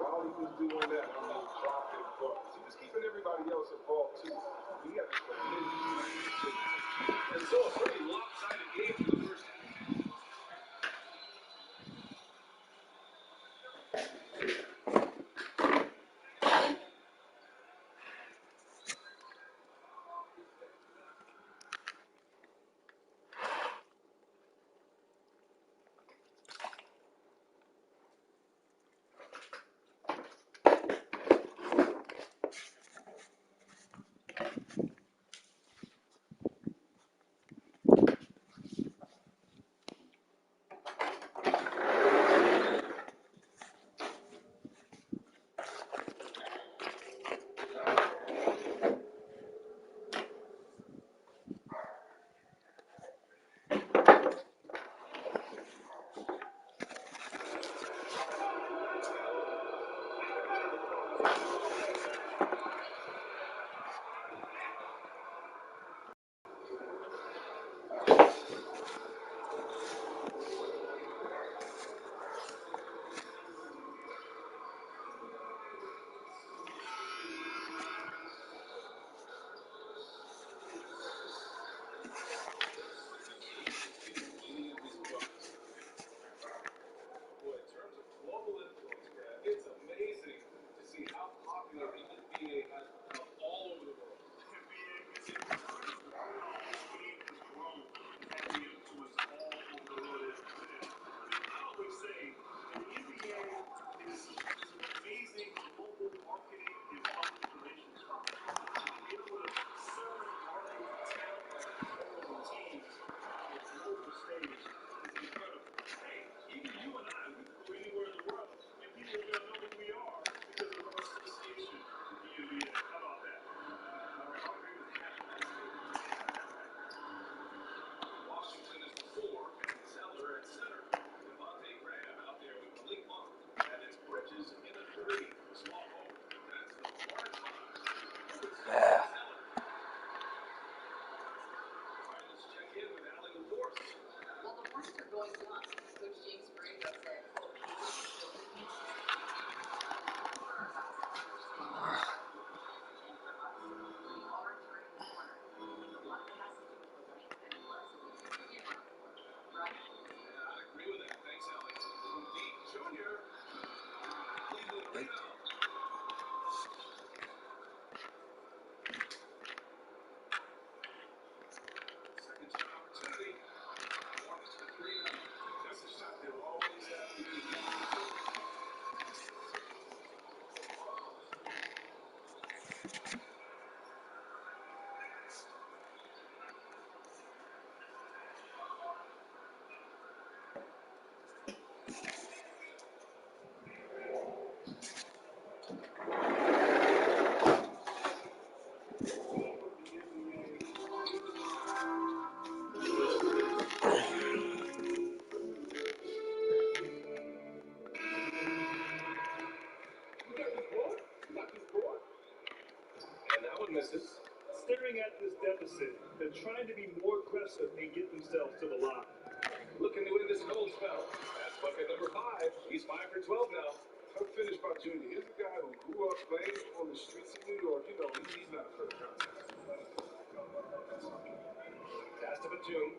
While he was doing that, I mean, dropping buckets. He was keeping everybody else involved, too. He had a tremendous. And so a pretty lopsided game for the first half. It's amazing to see how popular the NBA has become all over the world. Washington is the 4, and Zeller at center. Devontae Graham out there with Malik Monk, and it's Bridges in the 3. Small hole. That's the corner spot. Zeller. All right, let's check in with Allie LaForce. Well, the points are going up. Coach James Borrego said, quote, I agree with that. Thanks, Allie. Deep Jr. Cleveland rebound. Second shot opportunity. Hornets with 3 now. That's a shot they'll always have to be. And that one misses. Staring at this deficit, they're trying to be more aggressive and get themselves to the line. Looking to win this cold spell. That's bucket number 5. He's 5 for 12 now. Tough finish by Junior. Here's a guy who grew up playing on the streets of New York. You know, he's not a first contact. Pass to Batum.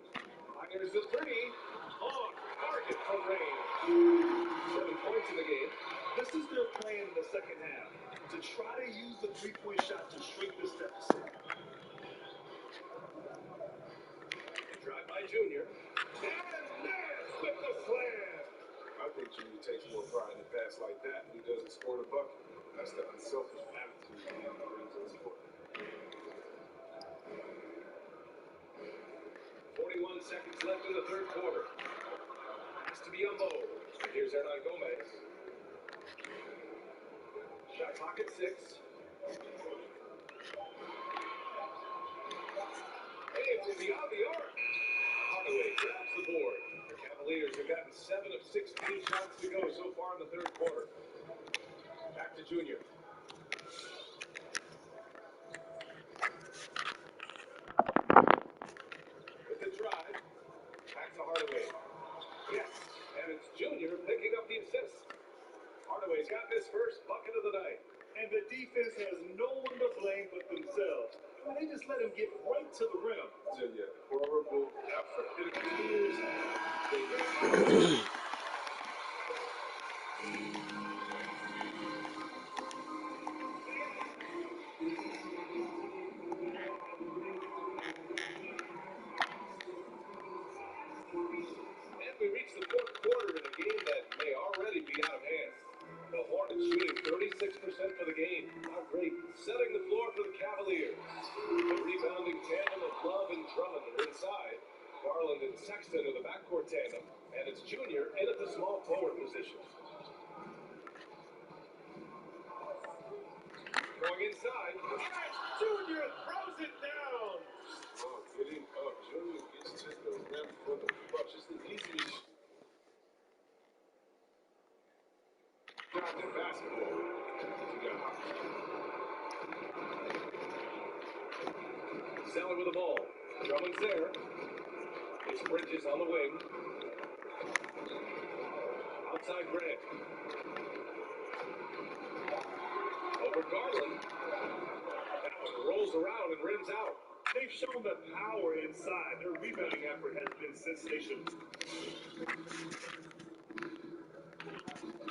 Here's the 3. On target from range. 7 points in the game. This is their plan in the second half, to try to use the three-point shot to shrink this deficit. Drive by Junior. And Nash with the slam. I think Junior takes more pride in a pass like that than he does in scoring a bucket. That's the unselfish attitude he brings to the sport. 41 seconds left in the third quarter. Has to be a low. Here's Hernan Gomez. Shot clock at 6. Hey, from beyond the arc. Hardaway grabs the board. The Cavaliers have gotten 7 of 16 shots to go so far in the third quarter. Back to Junior. With the drive. Back to Hardaway. Yes, and it's Junior picking up the assist. Hardaway's got his first bucket of the night. And the defense has no one to blame but themselves. I mean, they just let him get right to the rim. Yeah, horrible effort. It appears And we reach the fourth quarter in a game that may already be out of hand. The Hornets shooting 36% for the game. Not great. Setting the floor for the Cavaliers. The rebounding tandem of Love and Drummond are inside. Garland and Sexton are the backcourt tandem. And it's Junior in at the small forward position. Going inside. Junior throws it down. getting up. Junior gets to the rim for the Bucks. Just the easiest shot in basketball. Zeller with the ball. Drummond's there. It's Bridges on the wing. Outside Grant. Over Garland. That one rolls around and rims out. They've shown the power inside. Their rebounding effort has been sensational.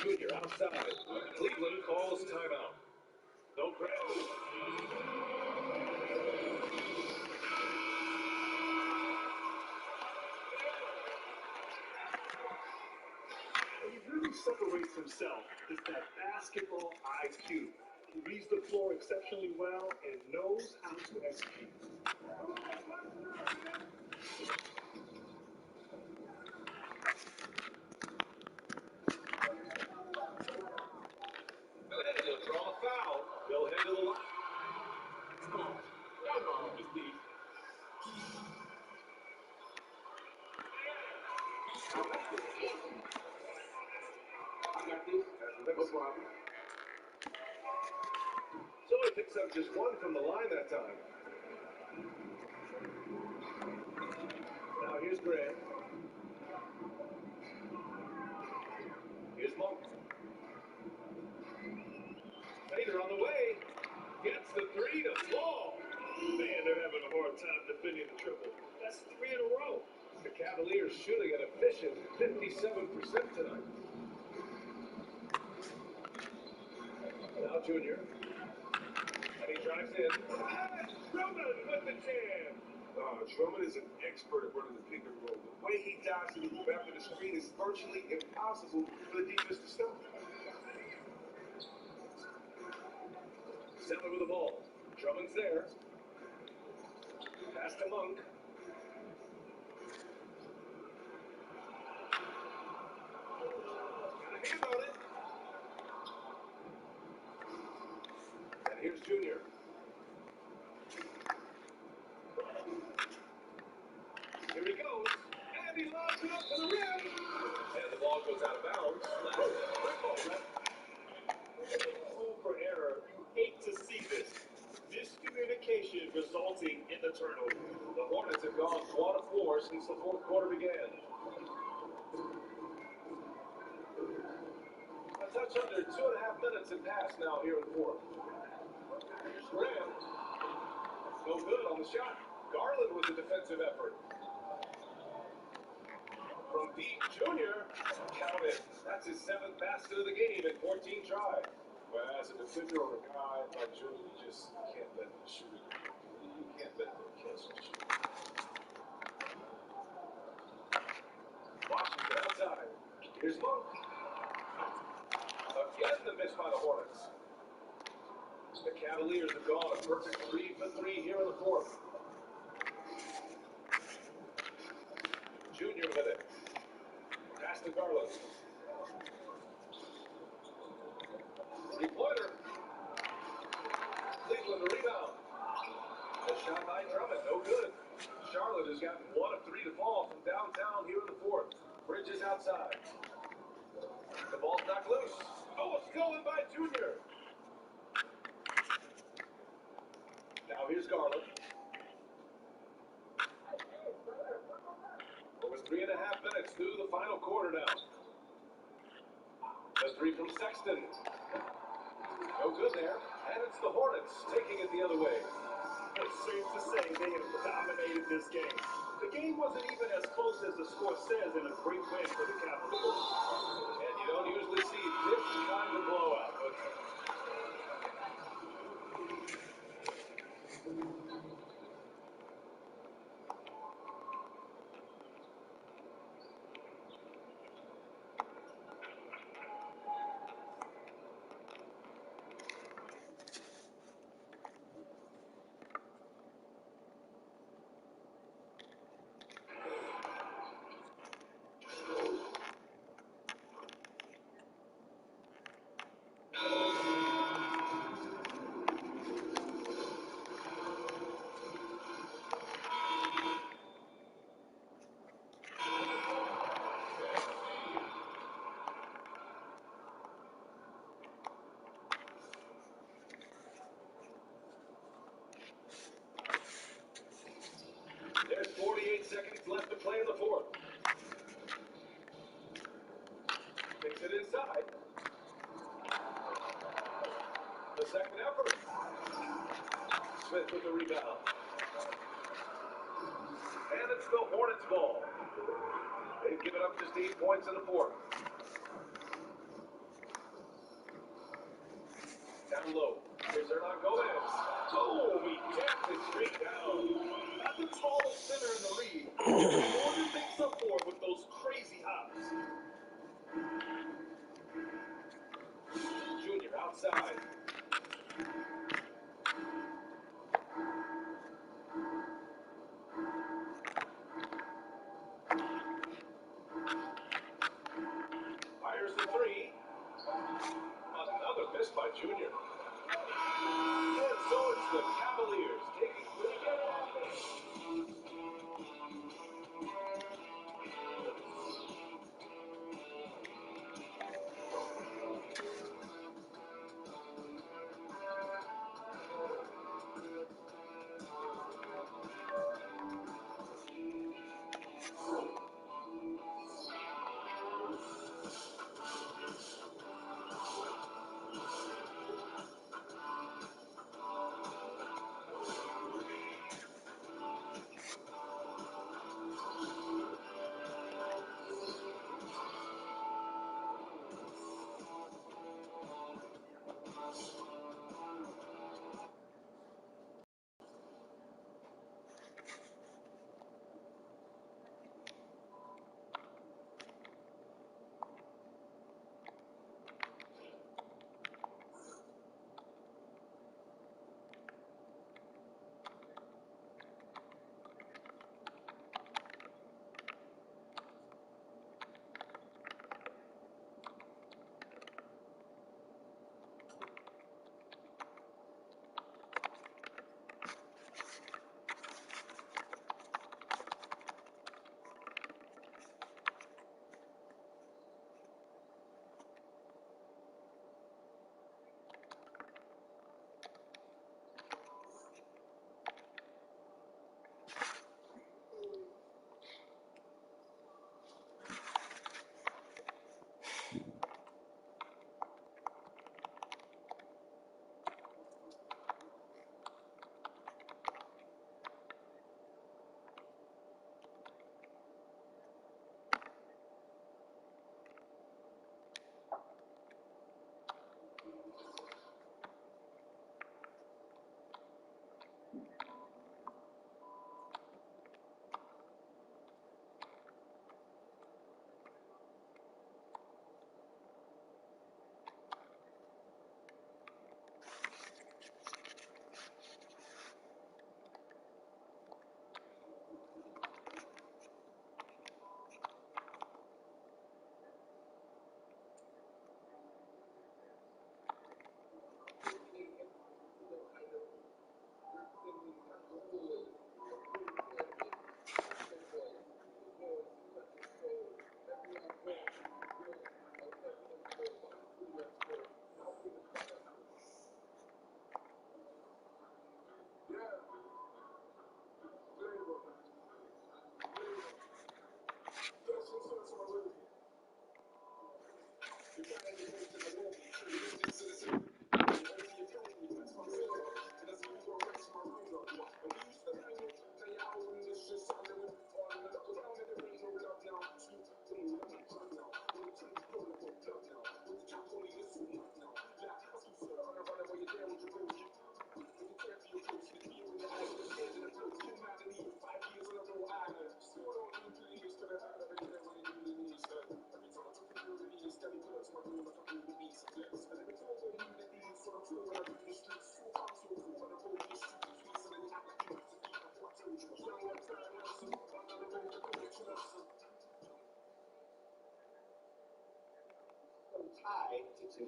Junior outside. Cleveland calls timeout. No crash. He really separates himself is that basketball IQ. He reads the floor exceptionally well and knows how to execute. He'll draw a foul. They'll head to the line. Come on. Y'all know how this be. I got this. No problem. So he picks up just one from the line that time. Now here's Grant. Here's Monk. Vader on the way. Gets the three to fall. Man, they're having a hard time defending the triple. That's 3 in a row. The Cavaliers shooting an efficient 57% tonight. Now Junior. And he drives in. Drummond with the jam. Drummond is an expert at running the pick and roll. The way he dives to the move after the screen is virtually impossible for the defense to stop. Zeller with the ball. Drummond's there. Pass to Monk. Got a hand on it. And here's Junior. Here he goes. And he lobs it up to the rim. And the ball goes out of bounds. Room for error. You hate to see this. Miscommunication resulting in the turnover. The Hornets have gone 1 of 4 since the fourth quarter began. A touch under 2.5 minutes have passed now here in the fourth. Here's Graham. No good on the shot. Garland with a defensive effort. From deep, Junior. Count it. That's his 7th basket of the game in 14 tries. But as a defender or a guy like Junior, you just can't let them shoot it. You can't let them catch the shoot. Washington outside. Here's Monk. Again the miss by the Hornets. The Cavaliers have gone a perfect 3 for 3 here in the fourth. Junior with it. Pass to Garland. Jr. Now here's Garland. Over 3.5 minutes through the final quarter now. The three from Sexton. No good there. And it's the Hornets taking it the other way. It's safe to say they have dominated this game. The game wasn't even as close as the score says in a great win for the Capitals. And you don't usually see this kind of blowout, but there's 48 seconds left to play in the fourth. Takes it inside. The second effort. Smith with the rebound. And it's the Hornets' ball. They've given up just 8 points in the fourth. Down low. Here's Hernan Gomez. Oh, he tapped it straight down. Not the tallest center in the league. More than makes up for it with those crazy hops. Junior outside. Fires the three. Another miss by Junior. And so it's the Cavaliers taking the lead.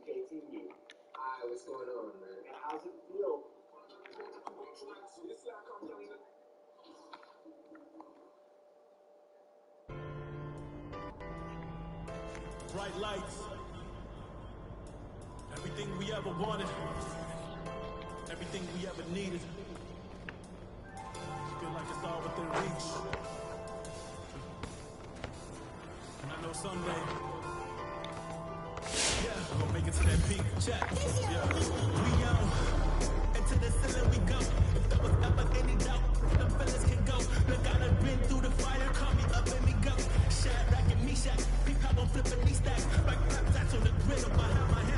NBA 2K21. Hi, what's going on, man? And how's it feel? Bright lights. Everything we ever wanted. Everything we ever needed. Feel like it's all within reach. And I know someday, yeah, we'll make it to that peak. Check. Yeah. We into the ceiling we go. If there was ever any doubt, the fellas can go. Look, I done been through the fire, call me up and me go. Shadrach and Meshach, peep how I'm flipping these stacks. Like rap stats on the griddle, behind my hand.